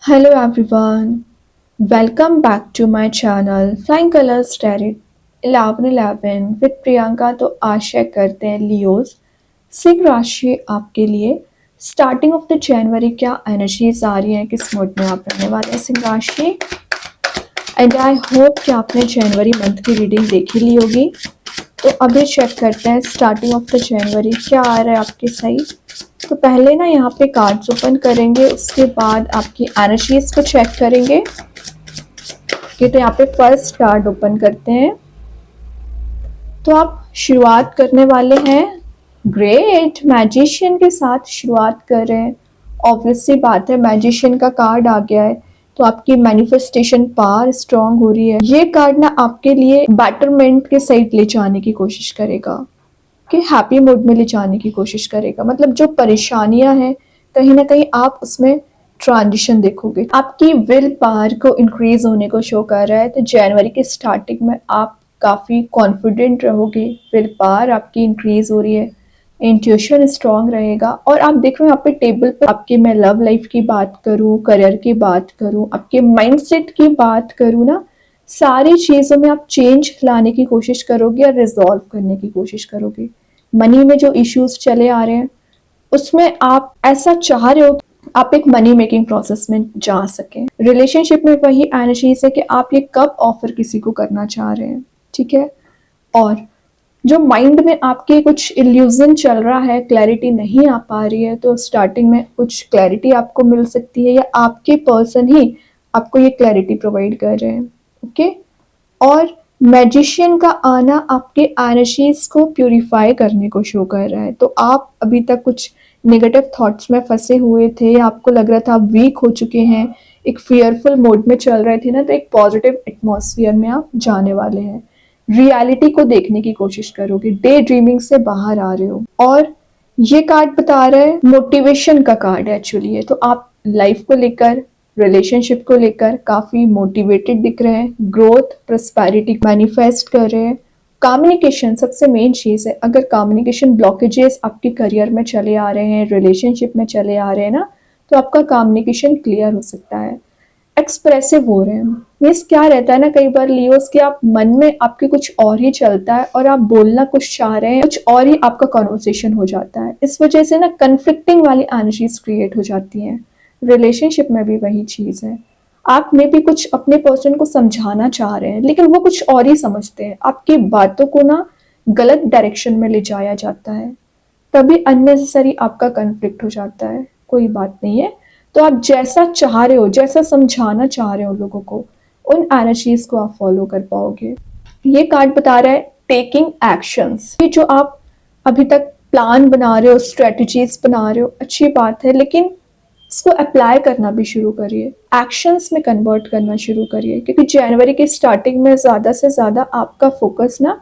Hello everyone, welcome back to my channel Flying Colors Tarot 1111 with Priyanka. तो आशा करते हैं Leos Singh राशि आपके लिए स्टार्टिंग ऑफ द जनवरी क्या एनर्जीज आ रही हैं, किस मूड में आप रहने वाले हैं सिंह राशि। एंड आई होप कि आपने जनवरी मंथ की रीडिंग देखी ली होगी। तो अभी चेक करते हैं स्टार्टिंग ऑफ द जनवरी क्या आ रहा है आपके साइड। तो पहले ना यहाँ पे कार्ड्स ओपन करेंगे, उसके बाद आपकी एनर्जीज को चेक करेंगे। तो यहाँ पे फर्स्ट कार्ड ओपन करते हैं। तो आप शुरुआत करने वाले हैं ग्रेट मैजिशियन के साथ शुरुआत कर रहे हैं। ऑब्वियसली बात है, मैजिशियन का कार्ड आ गया है तो आपकी मैनिफेस्टेशन पावर स्ट्रांग हो रही है। ये कार्ड ना आपके लिए बेटरमेंट के साइड ले जाने की कोशिश करेगा, कि हैप्पी मूड में ले जाने की कोशिश करेगा। मतलब जो परेशानियां हैं कहीं ना कहीं आप उसमें ट्रांजिशन देखोगे। आपकी विल पावर को इंक्रीज होने को शो कर रहा है। तो जनवरी के स्टार्टिंग में आप काफ़ी कॉन्फिडेंट रहोगे, विल पावर आपकी इंक्रीज हो रही है, इंट्यूशन स्ट्रांग रहेगा। और आप देख रहे हो यहाँ पे टेबल पर आपके, मैं लव लाइफ की बात करूँ, करियर की बात करूँ, आपके माइंडसेट की बात करूँ ना, सारी चीज़ों में आप चेंज लाने की कोशिश करोगे और रिजॉल्व करने की कोशिश करोगे। मनी में जो इश्यूज चले आ रहे हैं उसमें आप ऐसा चाह रहे हो कि आप एक मनी मेकिंग प्रोसेस में जा सकें। रिलेशनशिप में वही एनर्जीज है कि आप ये कब ऑफर किसी को करना चाह रहे हैं, ठीक है। और जो माइंड में आपके कुछ इल्यूजन चल रहा है, क्लैरिटी नहीं आ पा रही है, तो स्टार्टिंग में कुछ क्लैरिटी आपको मिल सकती है या आपके पर्सन ही आपको ये क्लैरिटी प्रोवाइड कर रहे हैं, ओके। और मैजिशियन का आना आपके एनर्जीज को प्यूरिफाई करने को शो कर रहा है। तो आप अभी तक कुछ नेगेटिव थॉट्स में फंसे हुए थे, आपको लग रहा था आप वीक हो चुके हैं, एक फियरफुल मोड में चल रहे थे ना, तो एक पॉजिटिव एटमॉस्फेयर में आप जाने वाले हैं। रियलिटी को देखने की कोशिश करोगे, डे ड्रीमिंग से बाहर आ रहे हो। और ये कार्ड बता रहा है, मोटिवेशन का कार्ड है एक्चुअली ये। तो आप लाइफ को लेकर, रिलेशनशिप को लेकर काफी मोटिवेटेड दिख रहे हैं, ग्रोथ प्रॉस्पेरिटी मैनिफेस्ट कर रहे हैं। कम्युनिकेशन सबसे मेन चीज है। अगर कम्युनिकेशन ब्लॉकेजेस आपके करियर में चले आ रहे हैं, रिलेशनशिप में चले आ रहे हैं ना, तो आपका कम्युनिकेशन क्लियर हो सकता है, एक्सप्रेसिव हो रहे हैं। मीन्स क्या रहता है ना, कई बार लियोस कि आप मन में आपके कुछ और ही चलता है और आप बोलना कुछ चाह रहे हैं, कुछ और ही आपका कॉन्वर्सेशन हो जाता है। इस वजह से ना कन्फ्लिक्टिंग वाली एनर्जीज क्रिएट हो जाती हैं। रिलेशनशिप में भी वही चीज है, आप में भी कुछ अपने पर्सन को समझाना चाह रहे हैं लेकिन वो कुछ और ही समझते हैं, आपकी बातों को ना गलत डायरेक्शन में ले जाया जाता है, तभी अननेसेसरी आपका कन्फ्लिक्ट हो जाता है। कोई बात नहीं है। तो आप जैसा चाह रहे हो, जैसा समझाना चाह रहे हो लोगों को, उन एनर्जीज को आप फॉलो कर पाओगे। ये कार्ड बता रहा है टेकिंग एक्शंस। ये जो आप अभी तक प्लान बना रहे हो, स्ट्रेटजीज बना रहे हो, अच्छी बात है, लेकिन इसको अप्लाई करना भी शुरू करिए, एक्शंस में कन्वर्ट करना शुरू करिए। क्योंकि जनवरी के स्टार्टिंग में ज़्यादा से ज़्यादा आपका फोकस ना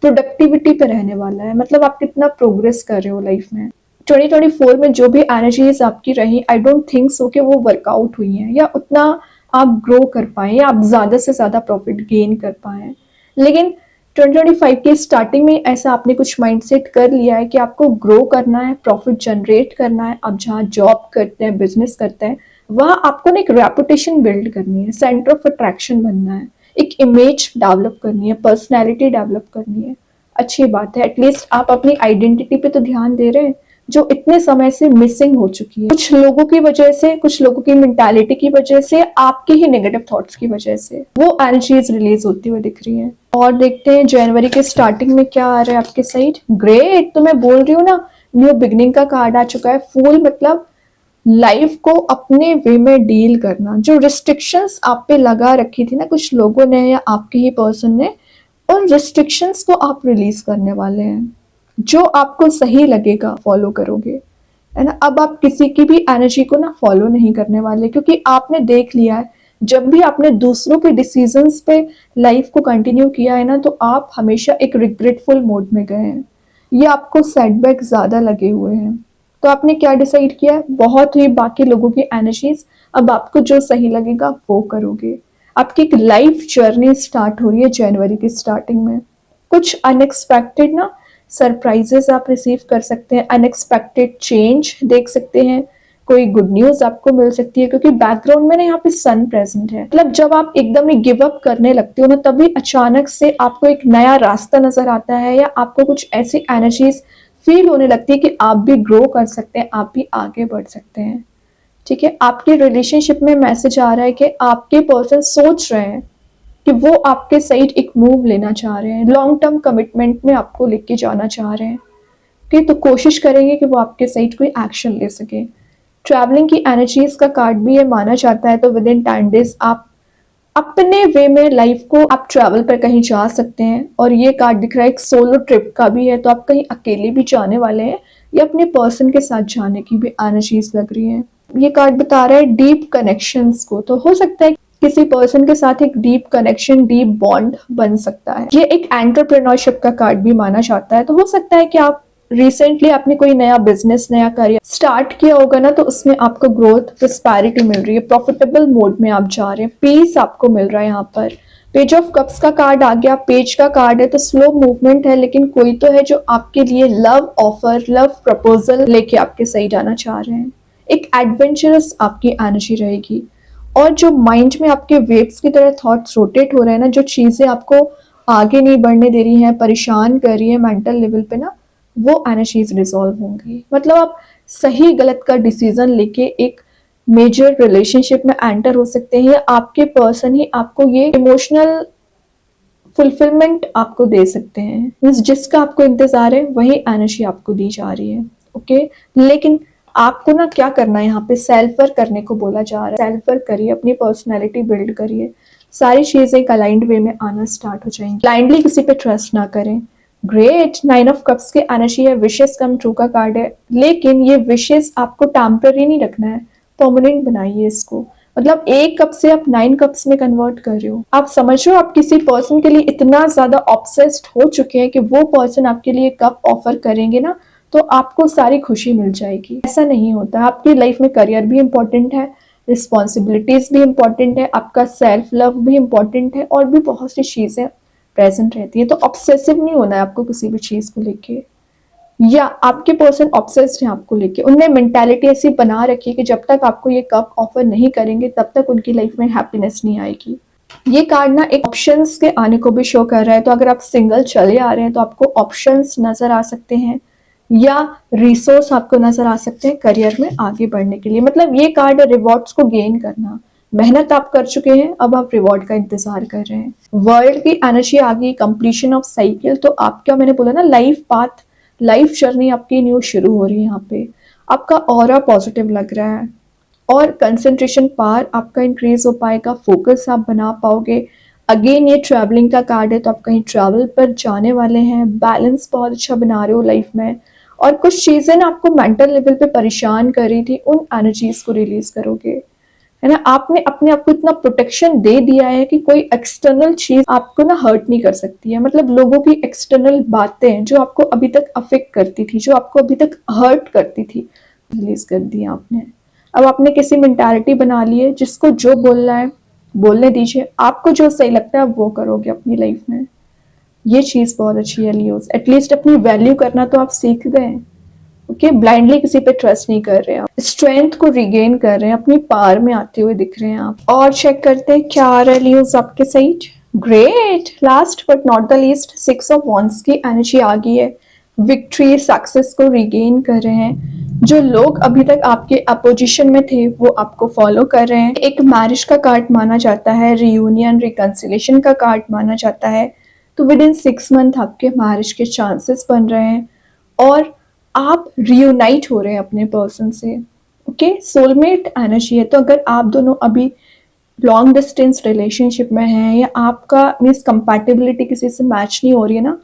प्रोडक्टिविटी पे रहने वाला है। मतलब आप कितना प्रोग्रेस कर रहे हो लाइफ में। 2024 में जो भी एनर्जीज आपकी रही, आई डोंट थिंक सो कि वो वर्कआउट हुई हैं या उतना आप ग्रो कर पाए या आप ज़्यादा से ज़्यादा प्रॉफिट गेन कर पाए। लेकिन 2025 के स्टार्टिंग में ऐसा आपने कुछ माइंडसेट कर लिया है कि आपको ग्रो करना है, प्रॉफिट जनरेट करना है। आप जहाँ जॉब करते हैं, बिजनेस करते हैं, वहाँ आपको ना एक रेपुटेशन बिल्ड करनी है, सेंटर ऑफ अट्रैक्शन बनना है, एक इमेज डेवलप करनी है, पर्सनैलिटी डेवलप करनी है। अच्छी बात है, एटलीस्ट आप अपनी आइडेंटिटी पे तो ध्यान दे रहे हैं, जो इतने समय से मिसिंग हो चुकी है। कुछ लोगों की वजह से, कुछ लोगों की मेंटालिटी की वजह से, आपके ही नेगेटिव थॉट्स की वजह से वो एनर्जीज रिलीज होती हुई दिख रही हैं। और देखते हैं जनवरी के स्टार्टिंग में क्या आ रहा है आपके साइड। ग्रेट, तो मैं बोल रही हूँ ना, न्यू बिगनिंग का कार्ड आ चुका है। फूल मतलब लाइफ को अपने वे में डील करना। जो रिस्ट्रिक्शंस आप पे लगा रखी थी ना कुछ लोगों ने या आपके ही पर्सन ने, उन रिस्ट्रिक्शंस को आप रिलीज करने वाले हैं। जो आपको सही लगेगा फॉलो करोगे, है ना। अब आप किसी की भी एनर्जी को ना फॉलो नहीं करने वाले, क्योंकि आपने देख लिया है जब भी आपने दूसरों के डिसीजंस पे लाइफ को कंटिन्यू किया है ना, तो आप हमेशा एक रिग्रेटफुल मोड में गए हैं, ये आपको सेटबैक ज्यादा लगे हुए हैं। तो आपने क्या डिसाइड किया है, बहुत ही बाकी लोगों की एनर्जीज, अब आपको जो सही लगेगा वो करोगे। आपकी एक लाइफ जर्नी स्टार्ट हो रही है जनवरी की स्टार्टिंग में। कुछ अनएक्सपेक्टेड ना सरप्राइजेस आप रिसीव कर सकते हैं, अनएक्सपेक्टेड चेंज देख सकते हैं, कोई गुड न्यूज आपको मिल सकती है, क्योंकि बैकग्राउंड में ना यहाँ पे सन प्रेजेंट है। मतलब जब आप एकदम ही गिव अप करने लगते हो ना, तभी अचानक से आपको एक नया रास्ता नजर आता है, या आपको कुछ ऐसी एनर्जीज फील होने लगती है कि आप भी ग्रो कर सकते हैं, आप भी आगे बढ़ सकते हैं। ठीक है, आपके रिलेशनशिप में मैसेज आ रहा है कि आपके पर्सन सोच रहे हैं कि वो आपके साइड एक मूव लेना चाह रहे हैं, लॉन्ग टर्म कमिटमेंट में आपको लेके जाना चाह रहे हैं। कि तो कोशिश करेंगे कि वो आपके साइड कोई एक्शन ले सके। ट्रैवलिंग की एनर्जीज का कार्ड भी ये माना जाता है, तो विद इन 10 डेज आप अपने वे में लाइफ को आप ट्रैवल पर कहीं जा सकते हैं। और ये कार्ड दिख रहा है एक सोलो ट्रिप का भी है, तो आप कहीं अकेले भी जाने वाले हैं या अपने पर्सन के साथ जाने की भी एनर्जीज लग रही है। ये कार्ड बता रहा है डीप कनेक्शंस को, तो हो सकता है किसी पर्सन के साथ एक डीप कनेक्शन, डीप बॉन्ड बन सकता है। ये एक एंटरप्रेन्योरशिप का कार्ड भी माना जाता है, तो हो सकता है कि आप रिसेंटली आपने कोई नया बिजनेस, नया करियर स्टार्ट किया होगा ना, तो उसमें आपको ग्रोथ, प्रोस्पेरिटी मिल रही है, प्रॉफिटेबल मोड में आप जा रहे हैं, पीस आपको मिल रहा है। यहाँ पर पेज ऑफ कप्स का कार्ड आ गया, पेज का कार्ड है तो स्लो मूवमेंट है, लेकिन कोई तो है जो आपके लिए लव ऑफर, लव प्रपोजल लेके आपके सही जाना चाह रहे हैं। एक एडवेंचरस आपकी एनर्जी रहेगी, और जो माइंड में आपके वेव्स की तरह थॉट्स रोटेट हो रहे हैं ना, जो चीजें आपको आगे नहीं बढ़ने दे रही हैं, परेशान कर रही है मेंटल लेवल पे ना, वो एनर्जीज रिजॉल्व होंगी। मतलब आप सही गलत का डिसीजन लेके एक मेजर रिलेशनशिप में एंटर हो सकते हैं, या आपके पर्सन ही आपको ये इमोशनल फुलफिलमेंट आपको दे सकते हैं। मीन्स जिसका आपको इंतजार है वही एनर्जी आपको दी जा रही है। ओके, लेकिन आपको ना क्या करना है, यहाँ पे सेल्फ वर्क करने को बोला जा रहा है। सेल्फ वर्क करिए, अपनी पर्सनैलिटी बिल्ड करिए, सारी चीजें एक अलाइंड वे में आना स्टार्ट हो जाएंगी। ब्लाइंडली किसी पे ट्रस्ट ना करें। ग्रेट, 9 ऑफ कप्स की एनर्जी है, विशेस कम ट्रू का कार्ड है, लेकिन ये विशेस आपको टेम्पररी नहीं रखना है, परमानेंट बनाइए इसको। मतलब 1 कप से आप 9 कप्स में कन्वर्ट कर रहे हो। आप समझ रहे हो, आप किसी पर्सन के लिए इतना ज्यादा ऑब्सेस्ड हो चुके हैं कि वो पर्सन आपके लिए कप ऑफर करेंगे ना, तो आपको सारी खुशी मिल जाएगी। ऐसा नहीं होता, आपकी लाइफ में करियर भी इंपॉर्टेंट है, रिस्पॉन्सिबिलिटीज भी इंपॉर्टेंट है, आपका सेल्फ लव भी इंपॉर्टेंट है, और भी बहुत सी चीजें प्रेजेंट रहती है। तो ऑब्सेसिव नहीं होना है आपको किसी भी चीज को लेके, या आपके पर्सन ऑब्सेस्ड हैं आपको लेके। उनने मेंटालिटी ऐसी बना रखी है कि जब तक आपको ये कप ऑफर नहीं करेंगे तब तक उनकी लाइफ में हैप्पीनेस नहीं आएगी। ये कार्ड ना एक ऑप्शंस के आने को भी शो कर रहा है, तो अगर आप सिंगल चले आ रहे हैं तो आपको ऑप्शंस नजर आ सकते हैं, या रिसोर्स आपको नजर आ सकते हैं करियर में आगे बढ़ने के लिए। मतलब ये कार्ड है रिवॉर्ड्स को गेन करना। मेहनत आप कर चुके हैं, अब आप रिवॉर्ड का इंतजार कर रहे हैं। वर्ल्ड की एनर्जी आ गई, कंप्लीशन ऑफ साइकिल, तो आपका मैंने बोला ना लाइफ पाथ, लाइफ जर्नी आपकी न्यू शुरू हो रही है। यहाँ पे आपका ऑरा पॉजिटिव लग रहा है, और कंसंट्रेशन पावर आपका इंक्रीज हो पाएगा, फोकस आप बना पाओगे। अगेन ये ट्रैवलिंग का कार्ड है, तो आप कहीं ट्रैवल पर जाने वाले हैं। बैलेंस बहुत अच्छा बना रहे हो लाइफ में, और कुछ चीजें ना आपको मेंटल लेवल पे परेशान कर रही थी, उन एनर्जीज को रिलीज करोगे, है ना। आपने अपने आप को इतना प्रोटेक्शन दे दिया है कि कोई एक्सटर्नल चीज आपको ना हर्ट नहीं कर सकती है। मतलब लोगों की एक्सटर्नल बातें जो आपको अभी तक अफेक्ट करती थी, जो आपको अभी तक हर्ट करती थी, रिलीज कर दी आपने। अब आपने किसी मेंटालिटी बना ली है, जिसको जो बोलना है बोलने दीजिए, आपको जो सही लगता है वो करोगे अपनी लाइफ में। ये चीज बहुत अच्छी है लियोस, एटलीस्ट अपनी वैल्यू करना तो आप सीख गए। ओके, ब्लाइंडली किसी पे ट्रस्ट नहीं कर रहे हैं आप, स्ट्रेंथ को रिगेन कर रहे हैं, अपनी पावर में आते हुए दिख रहे हैं आप। और चेक करते हैं क्या आ रहा है लियोस आपके side. Great, last but not the least, 6 of wands की एनर्जी आ गई है। विक्ट्री, सक्सेस को रिगेन कर रहे हैं। जो लोग अभी तक आपके अपोजिशन में थे वो आपको फॉलो कर रहे हैं। एक मैरिज का कार्ड माना जाता है, रियूनियन, रिकंसिलेशन का कार्ड माना जाता है। तो विद इन 6 मंथ आपके मैरिज के चांसेस बन रहे हैं, और आप रियूनाइट हो रहे हैं अपने पर्सन से। ओके, सोलमेट एनर्जी है, तो अगर आप दोनों अभी लॉन्ग डिस्टेंस रिलेशनशिप में हैं, या आपका मीन्स कंपैटिबिलिटी किसी से मैच नहीं हो रही है ना,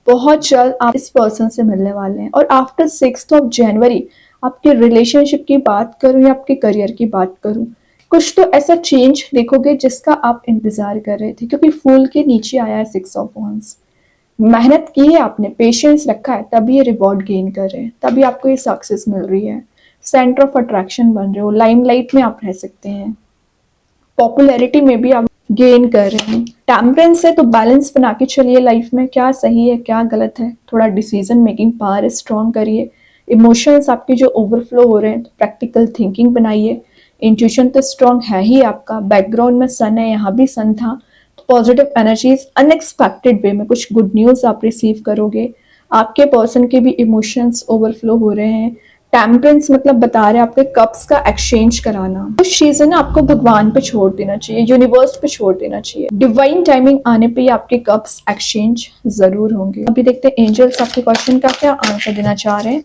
बहुत जल्द आप इस पर्सन से मिलने वाले हैं। और आफ्टर 6 जनवरी आपके रिलेशनशिप की बात करूं या आपके करियर की बात करूं, कुछ तो ऐसा चेंज देखोगे जिसका आप इंतजार कर रहे थे, क्योंकि फूल के नीचे आया है 6 ऑफ वॉन्ड्स। मेहनत की है आपने, पेशेंस रखा है, तभी ये रिवॉर्ड गेन कर रहे हैं, तभी आपको ये सक्सेस मिल रही है। सेंटर ऑफ अट्रैक्शन बन रहे हो, लाइमलाइट में आप रह सकते हैं, पॉपुलैरिटी में भी आप गेन कर रहे हैं। टेम्परेंस है, तो बैलेंस बना के चलिए लाइफ में, क्या सही है क्या गलत है, थोड़ा डिसीजन मेकिंग पावर स्ट्रॉन्ग करिए, इमोशंस आपके जो ओवरफ्लो हो रहे हैं, तो प्रैक्टिकल थिंकिंग बनाइए। इंट्यूशन तो स्ट्रांग है ही आपका, बैकग्राउंड में सन है, यहाँ भी सन था, तो पॉजिटिव एनर्जीज अनएक्सपेक्टेड वे में कुछ गुड न्यूज़ आप रिसीव करोगे। आपके पर्सन के भी इमोशंस ओवरफ्लो हो रहे हैं। टेम्परेंस मतलब बता रहे हैं आपके कप्स का एक्सचेंज कराना। कुछ चीजें ना आपको भगवान पे छोड़ देना चाहिए, यूनिवर्स पे छोड़ देना चाहिए। डिवाइन टाइमिंग आने पे ही आपके कप्स एक्सचेंज जरूर होंगे। अभी देखते हैं एंजल्स आपके क्वेश्चन का क्या आंसर देना चाह रहे हैं।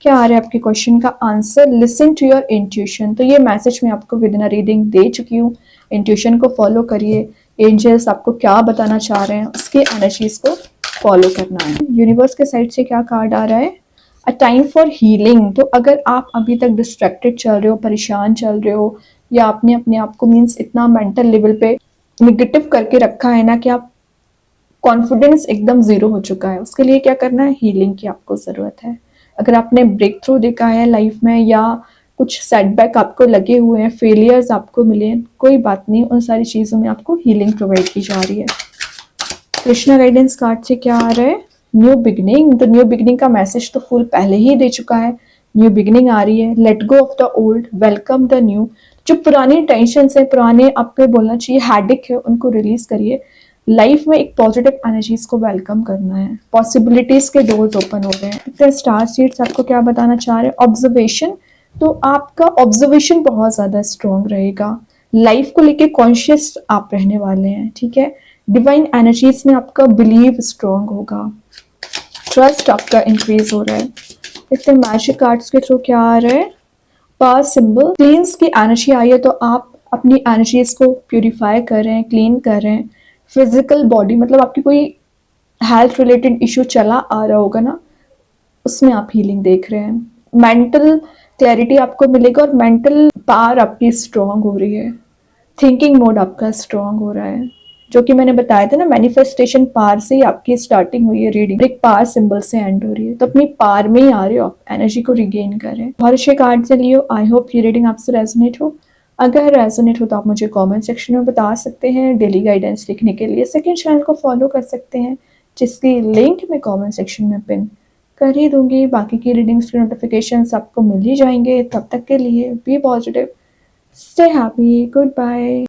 क्या आ रहा है आपके क्वेश्चन का answer? Listen to your intuition. तो ये मैसेज मैं आपको विद इन रीडिंग दे चुकी हूँ। इंट्यूशन को फॉलो करिए। एंजल्स आपको क्या बताना चाह रहे हैं उसके एनर्जीज को फॉलो करना है। यूनिवर्स के साइड से क्या कार्ड आ रहा है? A time for healing. तो अगर आप अभी तक डिस्ट्रैक्टेड चल रहे हो, परेशान चल रहे हो, या आपने अपने आप को मीन्स इतना मेंटल लेवल पे निगेटिव करके रखा है ना कि आप कॉन्फिडेंस एकदम जीरो हो चुका है, उसके लिए क्या करना है? हीलिंग की आपको ज़रूरत है। अगर आपने ब्रेक थ्रू देखा है लाइफ में, या कुछ सेटबैक आपको लगे हुए हैं, फेलियर्स आपको मिले हैं, कोई बात नहीं, उन सारी चीज़ों में आपको हीलिंग प्रोवाइड की जा रही है। कृष्णा गाइडेंस कार्ड से क्या आ रहा है? New beginning. तो न्यू बिगनिंग का मैसेज तो फुल पहले ही दे चुका है। न्यू बिगनिंग आ रही है। Let go of the old, welcome the new. जो पुरानी टेंशन है, पुराने आपको बोलना चाहिए हैडिक है, उनको रिलीज करिए। लाइफ में एक पॉजिटिव एनर्जीज को वेलकम करना है। पॉसिबिलिटीज के डोर्स ओपन हो रहे हैं। स्टार सीड्स आपको क्या बताना चाह रहे हैं? ऑब्जर्वेशन। तो आपका ऑब्जर्वेशन बहुत ज्यादा स्ट्रॉन्ग रहेगा। लाइफ को लेके कॉन्शियस आप रहने वाले हैं, ठीक है। डिवाइन एनर्जीज में आपका बिलीव स्ट्रॉन्ग होगा। ट्रस्ट आपका इंक्रीज हो रहा है। देखते मैजिक कार्ड्स के थ्रू क्या आ रहा है? पास सिंबल। क्लींस की एनर्जी आई है, तो आप अपनी एनर्जीज को प्यूरिफाई कर रहे हैं, क्लीन कर रहे हैं। फिजिकल बॉडी मतलब आपकी कोई हेल्थ रिलेटेड इशू चला आ रहा होगा ना, उसमें आप हीलिंग देख रहे हैं। मेंटल क्लैरिटी आपको मिलेगा और मेंटल पावर आपकी स्ट्रॉन्ग हो रही है। थिंकिंग मोड आपका स्ट्रॉन्ग हो रहा है, जो कि मैंने बताया था ना, मैनिफेस्टेशन पार से ही आपकी स्टार्टिंग हुई है रीडिंग, एक पार सिंबल से एंड हो रही है। तो अपनी पार में ही आ रहे हो आप, एनर्जी को रिगेन करें। बहुत अच्छे कार्ड से लियो। आई होप ये रीडिंग आपसे रेजोनेट हो। अगर रेजोनेट हो तो आप मुझे कमेंट सेक्शन में बता सकते हैं। डेली गाइडेंस लिखने के लिए सेकंड चैनल को फॉलो कर सकते हैं, जिसकी लिंक मैं कमेंट सेक्शन में पिन कर ही दूंगी। बाकी की रीडिंग्स के नोटिफिकेशंस आपको मिल ही जाएंगे। तब तक के लिए be positive, stay happy, good bye.